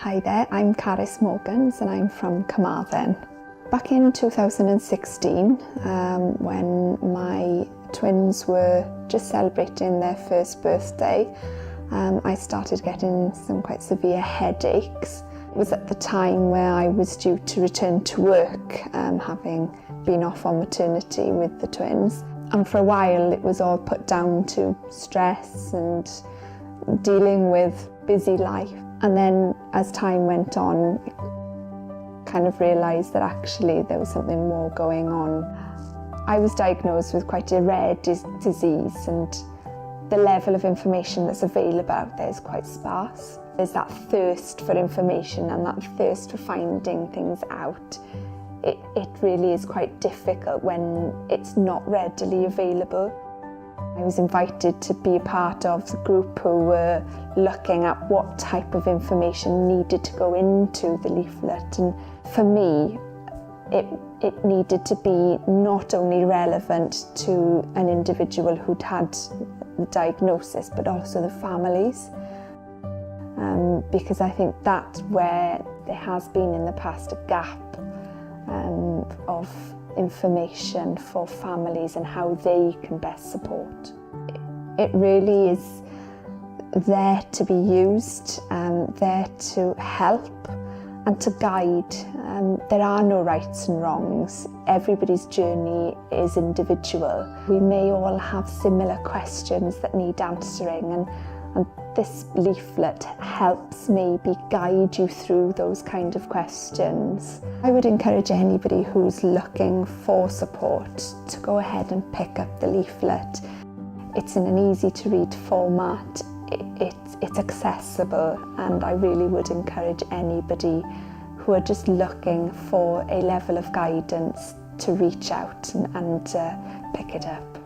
Hi there, I'm Carys Morgans and I'm from Carmarthen. Back in 2016, when my twins were just celebrating their first birthday, I started getting some quite severe headaches. It was at the time where I was due to return to work, having been off on maternity with the twins. And for a while it was all put down to stress and dealing with busy life. And then as time went on, I kind of realised that actually there was something more going on. I was diagnosed with quite a rare disease, and the level of information that's available out there is quite sparse. There's that thirst for information and that thirst for finding things out. It really is quite difficult when it's not readily available. I was invited to be a part of the group who were looking at what type of information needed to go into the leaflet, and for me it needed to be not only relevant to an individual who'd had the diagnosis but also the families, because I think that's where there has been in the past a gap of information for families and how they can best support. It really is there to be used, there to help and to guide. There are no rights and wrongs. Everybody's journey is individual. We may all have similar questions that need answering, and this leaflet helps maybe guide you through those kind of questions. I would encourage anybody who's looking for support to go ahead and pick up the leaflet. It's in an easy to read format, it's accessible, and I really would encourage anybody who are just looking for a level of guidance to reach out and pick it up.